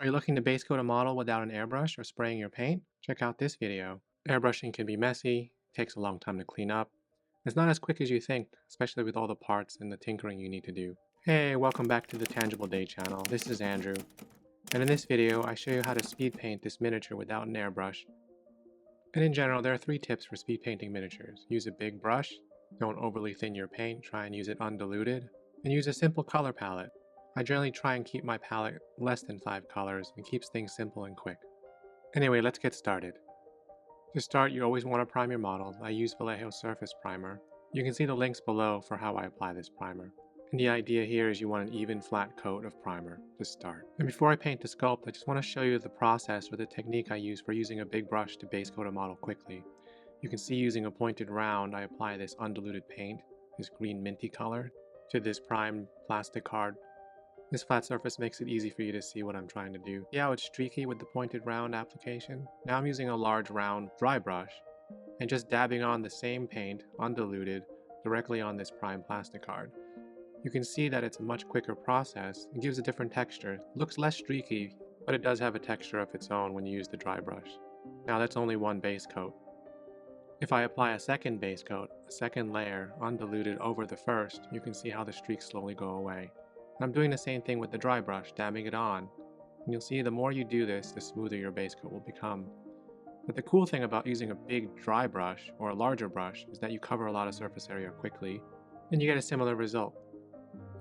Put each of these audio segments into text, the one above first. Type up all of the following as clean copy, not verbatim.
Are you looking to base coat a model without an airbrush or spraying your paint? Check out this video. Airbrushing can be messy, takes a long time to clean up. It's not as quick as you think, especially with all the parts and the tinkering you need to do. Hey, welcome back to the Tangible Day channel. This is Andrew. And in this video, I show you how to speed paint this miniature without an airbrush. And in general, there are 3 tips for speed painting miniatures. Use a big brush, don't overly thin your paint, try and use it undiluted, and use a simple color palette. I generally try and keep my palette less than 5 colors and keeps things simple and quick. Anyway, let's get started. To start, you always want to prime your model. I use Vallejo Surface Primer. You can see the links below for how I apply this primer. And the idea here is you want an even flat coat of primer to start. And before I paint the sculpt, I just want to show you the process or the technique I use for using a big brush to base coat a model quickly. You can see using a pointed round, I apply this undiluted paint, this green minty color, to this primed plastic card. This flat surface makes it easy for you to see what I'm trying to do. See how it's streaky with the pointed round application? Now I'm using a large round dry brush and just dabbing on the same paint, undiluted, directly on this primed plastic card. You can see that it's a much quicker process. It gives a different texture. Looks less streaky, but it does have a texture of its own when you use the dry brush. Now that's only one base coat. If I apply a second base coat, a second layer, undiluted over the first, you can see how the streaks slowly go away. I'm doing the same thing with the dry brush, dabbing it on. And you'll see the more you do this, the smoother your base coat will become. But the cool thing about using a big dry brush, or a larger brush, is that you cover a lot of surface area quickly, and you get a similar result.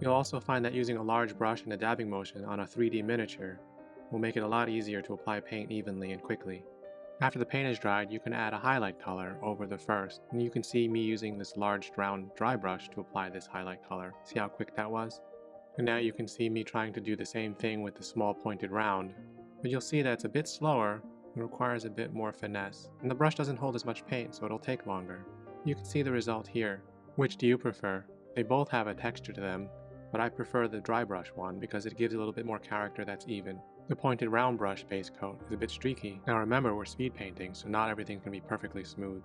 You'll also find that using a large brush and a dabbing motion on a 3D miniature will make it a lot easier to apply paint evenly and quickly. After the paint is dried, you can add a highlight color over the first, and you can see me using this large round dry brush to apply this highlight color. See how quick that was? And now you can see me trying to do the same thing with the small pointed round, but you'll see that it's a bit slower and requires a bit more finesse, and the brush doesn't hold as much paint, so it'll take longer. You can see the result here. Which do you prefer? They both have a texture to them, but I prefer the dry brush one because it gives a little bit more character that's even. The pointed round brush base coat is a bit streaky. Now remember, we're speed painting, so not everything can be perfectly smooth.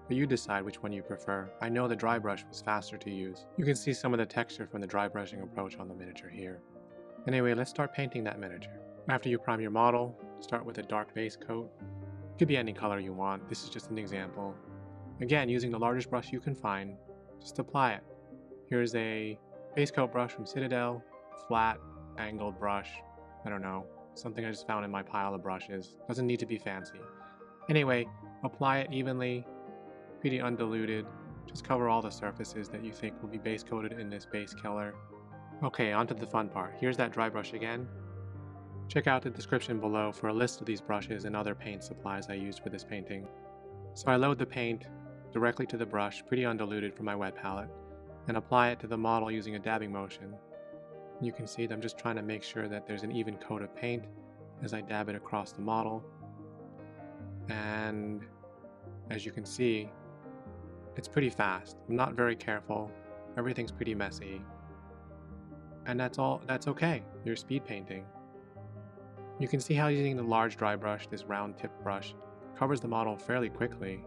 But you decide which one you prefer. I know the dry brush was faster to use. You can see some of the texture from the dry brushing approach on the miniature here. Anyway, let's start painting that miniature. After you prime your model, start with a dark base coat. It could be any color you want. This is just an example. Again, using the largest brush you can find, just apply it. Here's a base coat brush from Citadel, flat, angled brush. I don't know, something I just found in my pile of brushes. Doesn't need to be fancy. Anyway, apply it evenly, pretty undiluted. Just cover all the surfaces that you think will be base coated in this base color. Okay, on to the fun part. Here's that dry brush again. Check out the description below for a list of these brushes and other paint supplies I used for this painting. So I load the paint directly to the brush, pretty undiluted from my wet palette, and apply it to the model using a dabbing motion. You can see that I'm just trying to make sure that there's an even coat of paint as I dab it across the model. And as you can see, it's pretty fast. I'm not very careful. Everything's pretty messy. And that's okay. You're speed painting. You can see how using the large dry brush, this round tip brush, covers the model fairly quickly.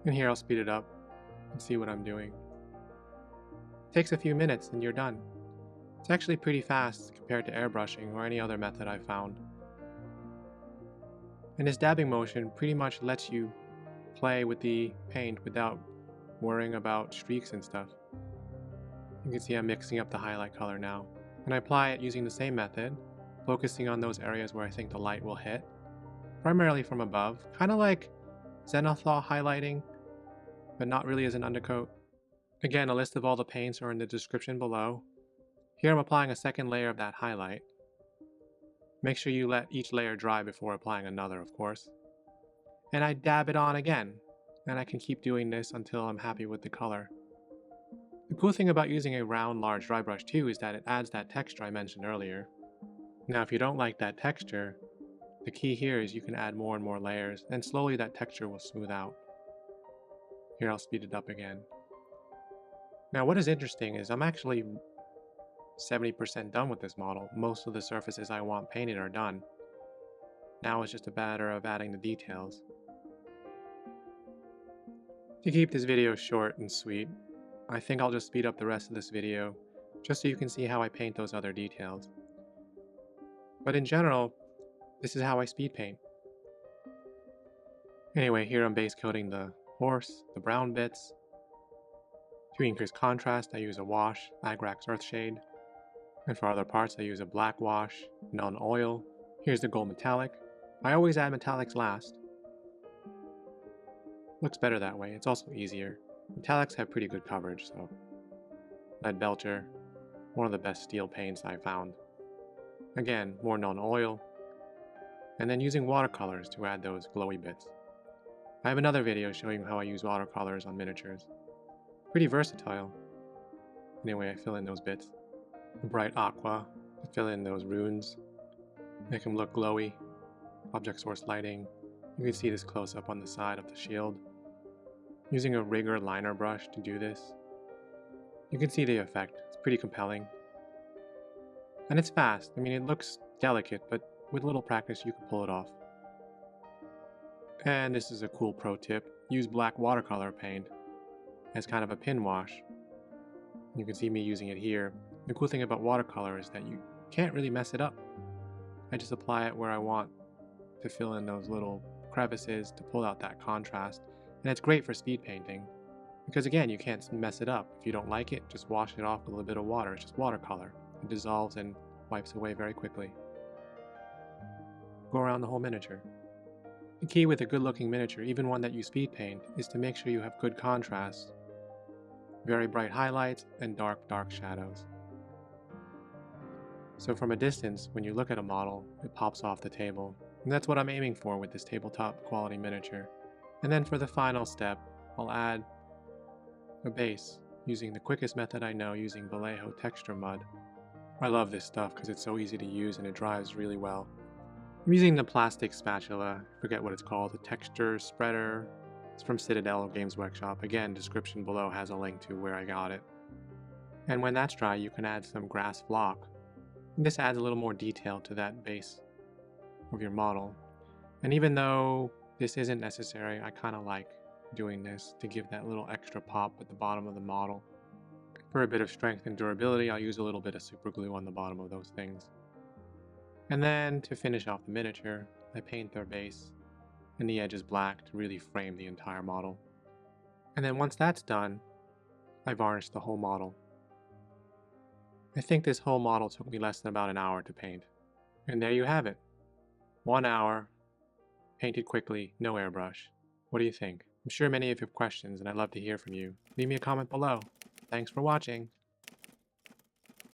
And here I'll speed it up and see what I'm doing. It takes a few minutes and you're done. It's actually pretty fast compared to airbrushing or any other method I've found. And this dabbing motion pretty much lets you play with the paint without worrying about streaks and stuff. You can see I'm mixing up the highlight color now. And I apply it using the same method, focusing on those areas where I think the light will hit, primarily from above, kind of like zenithal highlighting, but not really as an undercoat. Again, a list of all the paints are in the description below. Here I'm applying a second layer of that highlight. Make sure you let each layer dry before applying another, of course. And I dab it on again, and I can keep doing this until I'm happy with the color. The cool thing about using a round, large dry brush too is that it adds that texture I mentioned earlier. Now if you don't like that texture, the key here is you can add more and more layers, and slowly that texture will smooth out. Here I'll speed it up again. Now what is interesting is I'm actually 70% done with this model. Most of the surfaces I want painted are done. Now it's just a matter of adding the details. To keep this video short and sweet, I think I'll just speed up the rest of this video, just so you can see how I paint those other details. But in general, This is how I speed paint. Anyway, here I'm base coating the horse, the brown bits. To increase contrast, I use a wash, Agrax Earthshade. And for other parts, I use a black wash, non-oil. Here's the gold metallic. I always add metallics last. Looks better that way, it's also easier. Metallics have pretty good coverage, so. Lead Belcher, one of the best steel paints I found. Again, more non-oil. And then using watercolors to add those glowy bits. I have another video showing how I use watercolors on miniatures. Pretty versatile. Anyway, I fill in those bits. A bright aqua to fill in those runes. Make them look glowy. Object source lighting. You can see this close up on the side of the shield. Using a rigger liner brush to do this. You can see the effect. It's pretty compelling. And it's fast. I mean, it looks delicate, but with little practice you can pull it off. And this is a cool pro tip. Use black watercolor paint as kind of a pin wash. You can see me using it here. The cool thing about watercolor is that you can't really mess it up. I just apply it where I want to fill in those little crevices to pull out that contrast. And it's great for speed painting. Because again, you can't mess it up. If you don't like it, just wash it off with a little bit of water. It's just watercolor. It dissolves and wipes away very quickly. Go around the whole miniature. The key with a good looking miniature, even one that you speed paint, is to make sure you have good contrast. Very bright highlights and dark shadows. So from a distance, when you look at a model, it pops off the table. And that's what I'm aiming for with this tabletop quality miniature. And then for the final step, I'll add a base using the quickest method I know, using Vallejo texture mud. I love this stuff because it's so easy to use and it dries really well. I'm using the plastic spatula, I forget what it's called, a texture spreader. It's from Citadel Games Workshop. Again, description below has a link to where I got it. And when that's dry, you can add some grass flock. And this adds a little more detail to that base of your model. And even though this isn't necessary, I kind of like doing this to give that little extra pop at the bottom of the model. For a bit of strength and durability, I'll use a little bit of super glue on the bottom of those things. And then to finish off the miniature, I paint their base and the edge is black to really frame the entire model. And then once that's done, I varnish the whole model. I think this whole model took me less than about an hour to paint. And there you have it. 1 hour, painted quickly, no airbrush. What do you think? I'm sure many of you have questions and I'd love to hear from you. Leave me a comment below. Thanks for watching.